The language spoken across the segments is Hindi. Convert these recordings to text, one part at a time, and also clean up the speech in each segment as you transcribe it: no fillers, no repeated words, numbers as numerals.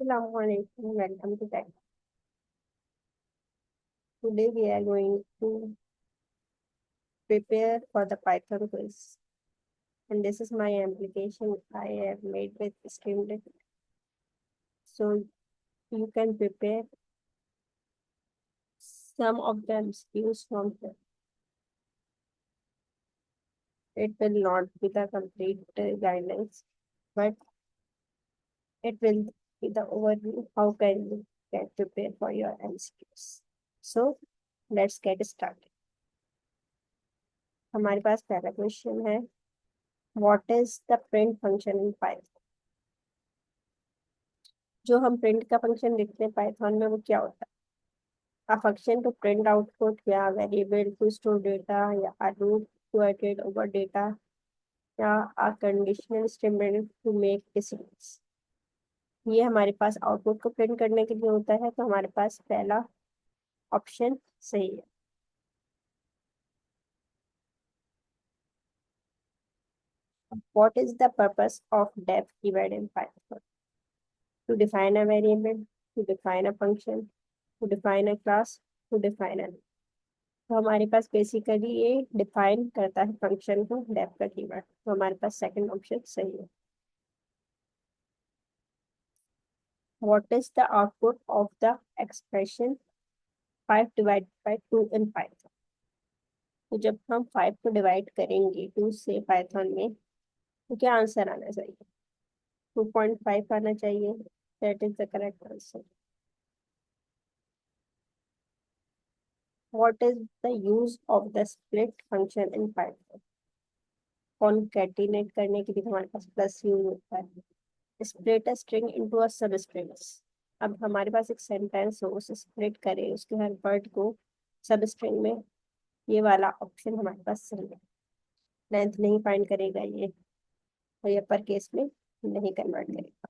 Assalamualaikum, welcome to Tech. Today we are going to prepare for the Python quiz. And this is my application I have made with Streamlit. So you can prepare some of the MCQs from here. It will not be the complete guidelines, but it will be the overview how can you get prepared for your MCQs. So let's get started. हमारे पास पहला क्वेश्चन है, what is the print function in Python? जो हम प्रिंट का फंक्शन लिखते हैं पाइथन में वो क्या होता है? A function to print output या variable to store data या a loop to iterate over data या a conditional statement to make decisions. ये हमारे पास आउटपुट को प्रिंट करने के लिए होता है, तो हमारे पास पहला ऑप्शन सही है. What is the purpose of def keyword in Python? To define a variable, to define a function, to define a class, to define a loop. तो हमारे पास बेसिकली ये डिफाइन करता है फंक्शन को, डेफ का कीवर्ड. तो हमारे पास सेकंड ऑप्शन सही है. What is the output of the expression 5 divide by 2 in Python? तो जब हम 5 को डिवाइड करेंगे 2 से पाइथन में, तो क्या आंसर आना चाहिए? 2.5 आना चाहिए. That is the correct answer. What is the use of the split function in Python? Concatenate करने के लिए हमारे पास प्लस यूज होता है. Split a string into a सब स्ट्रिंग्स. अब हमारे पास एक सेंटेंस हो, उसे स्प्लिट करे, उसके हर वर्ड को सब स्ट्रिंग में. ये वाला ऑप्शन हमारे पास सही है. लेंथ नहीं फाइंड करेगा ये, और ये अपर केस में नहीं कन्वर्ट करेगा.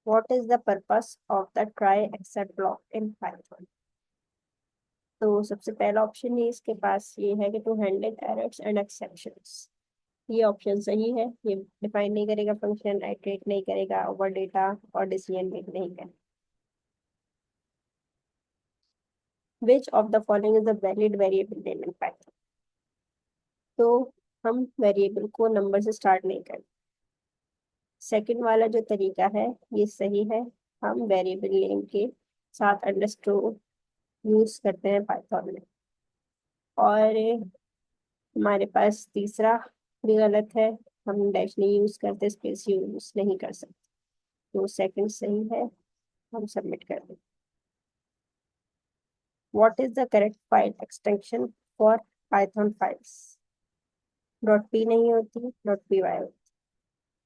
What is the purpose of the try except block in Python? तो सबसे पहला ऑप्शन ही इसके पास ये है कि to handle errors and exceptions. ये ऑप्शन सही है. ये डिफाइन नहीं करेगा फंक्शन, आइटरेट नहीं करेगा ओवर डेटा और डिसीजन मेक नहीं करेगा. Which of the following is a valid variable name in Python? तो हम वेरिएबल को नंबर से स्टार्ट नहीं करते. सेकंड वाला जो तरीका है ये सही है. हम वेरिएबल नेम के साथ अंडरस्कोर यूज करते हैं पाइथन में. और हमारे पास तीसरा भी गलत है. हम डैश नहीं यूज करते, स्पेस यूज नहीं कर सकते. तो सेकंड सही है. हम सबमिट कर दें. What is the correct file extension for Python files? Dot P नहीं होती, डॉट पी वाई होती.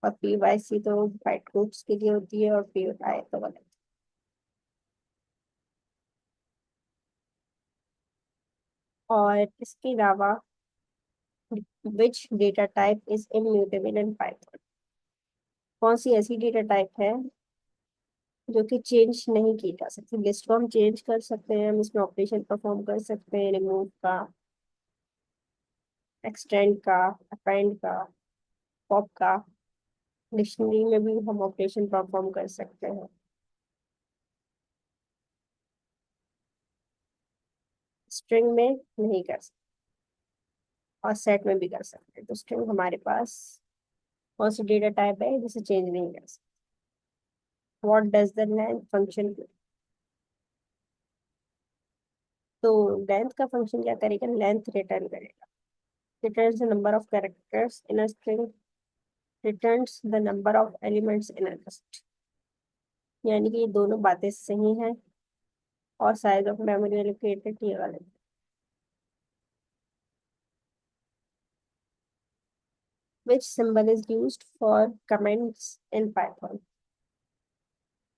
और पी वाई सी तो बाइट कोड्स के लिए होती है, और पी आई तो गलत. और इसके अलावा which data type is immutable in Python? कौन सी ऐसी डेटा टाइप है जो कि चेंज नहीं की जा सकती? लिस्ट को हम चेंज कर सकते हैं, हम इसमें ऑपरेशन परफॉर्म कर सकते हैं, रिमूव का, एक्सटेंड का, अपेंड का, पॉप का. डिक्शनरी में भी हम ऑपरेशन परफॉर्म कर सकते हैं. स्ट्रिंग में नहीं कर सकते, और सेट में भी कर सकते हैं. तो स्ट्रिंग हमारे पास कौन सी डेटा टाइप है जिसे चेंज नहीं कर सकते? What does the length function? तो लेंथ का फंक्शन क्या करेगा? लेंथ रिटर्न करेगा. Returns the number of characters in a string, returns the number of elements in a list. यानी कि ये दोनों बातें सही हैं. और साइज ऑफ मेमोरी एलोकेटेड ये वाले. which symbol is used for comments in Python?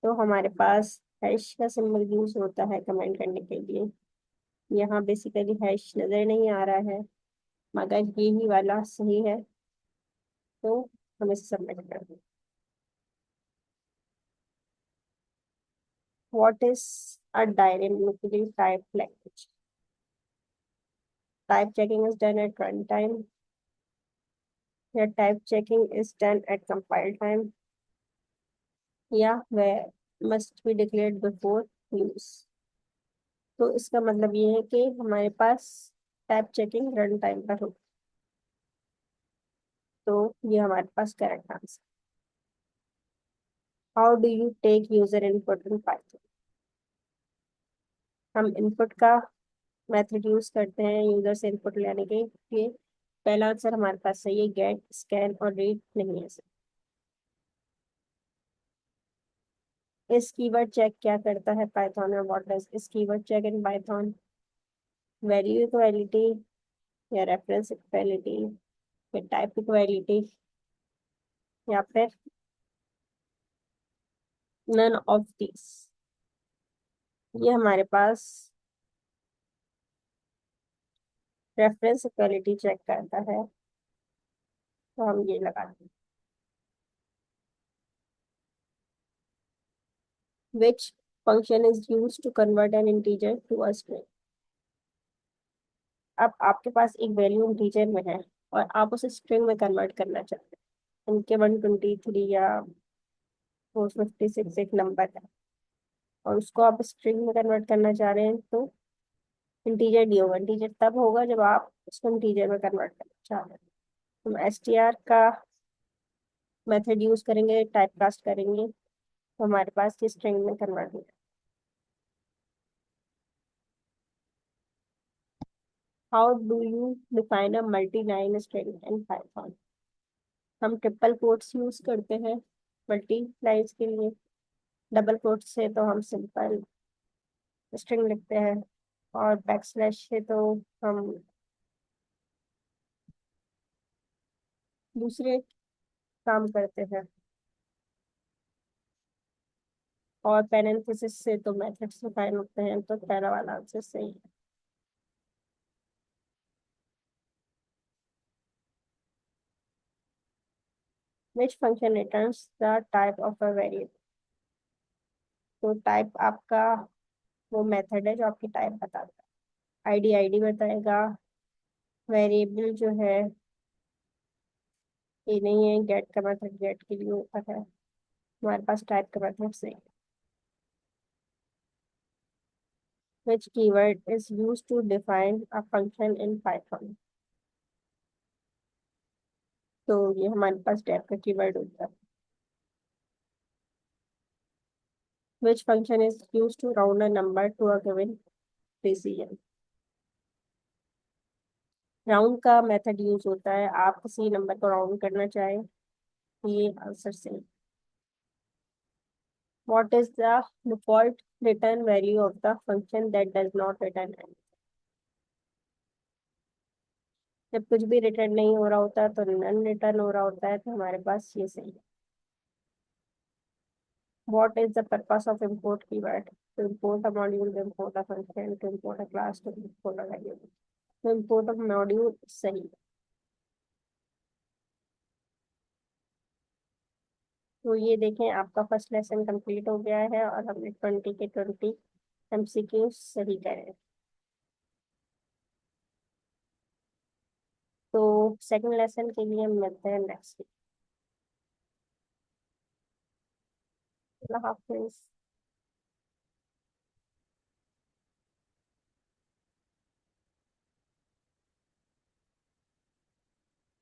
तो हमारे पास हैश का सिंबल यूज होता है कमेंट करने के लिए. यहाँ बेसिकली हैश नजर नहीं आ रहा है, मगर ये ही वाला सही है. तो हम इसे सबमिट कर दें. What is a dynamically type language? Type checking is done at run time, या type checking is done at compile time, या we must be declared before use. तो इसका मतलब ये है कि हमारे पास टाइप चेकिंग रन टाइम पर हो। तो ये हमारे पास correct answer. How do you take user input in Python? हम इनपुट का मेथड यूज करते हैं यूजर से इनपुट लेने के लिए। पहला आंसर हमारे पास सही है, गेट स्कैन और रीड नहीं है सर। इस कीवर्ड चेक क्या करता है पाइथन में? What does is keyword check in Python? Value equality या रेफरेंस इक्वालिटी या टाइप इक्वालिटी या फिर नन ऑफ दिस? ये हमारे पास रेफरेंस इक्वालिटी चेक करता है, तो हम ये लगाते हैं। Which function is use to convert an integer to a string? अब आपके पास एक वैल्यू इंटीजर में है और आप उसे स्ट्रिंग में कन्वर्ट करना चाहते हैं। उनके 123 या 456 एक नंबर है और उसको आप स्ट्रिंग में कन्वर्ट करना चाह रहे हैं, तो इंटीजर नहीं होगा। इंटीजर तब होगा जब आप उसको इंटीजर में कन्वर्ट करना चाह रहे हैं। हम str का मेथड यूज करेंगे, टाइप कास्ट करेंगे, तो हमारे पास ये स्ट्रिंग में कन्वर्ट हो। How do you define a multi line string in Python? हम ट्रिपल कोट्स यूज करते हैं मल्टी लाइन्स के लिए। डबल कोट से तो हम सिंपल स्ट्रिंग लिखते हैं और बैकस्लैश से तो हम दूसरे काम करते हैं, और पेरेंथेसिस से तो मेथड्स डिफाइन होते हैं। तो पहला वाला आंसर सही है। Which function returns the type of a variable? तो टाइप आपका वो मेथड है जो आपकी टाइप बताता है। आईडी आईडी बताएगा, वेरिएबल जो है ये नहीं है, गेट का मेथड गेट के लिए होता है। हमारे पास टाइप का मेथड सही है। Which keyword is used to define a function in Python? तो ये हमारे पास टाइप का कीवर्ड होता है। Which function is used to round a number to a given precision? Round का मेथड यूज होता है, आप किसी नंबर को राउंड करना चाहें। ये आंसर सही। What is the default return value of the function that does not return anything? जब कुछ भी रिटर्न नहीं हो रहा होता तो नन रिटर्न हो रहा होता है, तो हमारे पास ये सही है। What is the purpose of import keyword? To import a module, to import a function, to import a class, to import a variable. तो import a module सही है। तो ये देखें, आपका फर्स्ट लेसन कंप्लीट हो गया है और हमने 20 के 20 MCQ सही करे। तो सेकंड लेसन के लिए हम मिलते हैं नेक्स्ट वीक। अल्लाह हाफिज।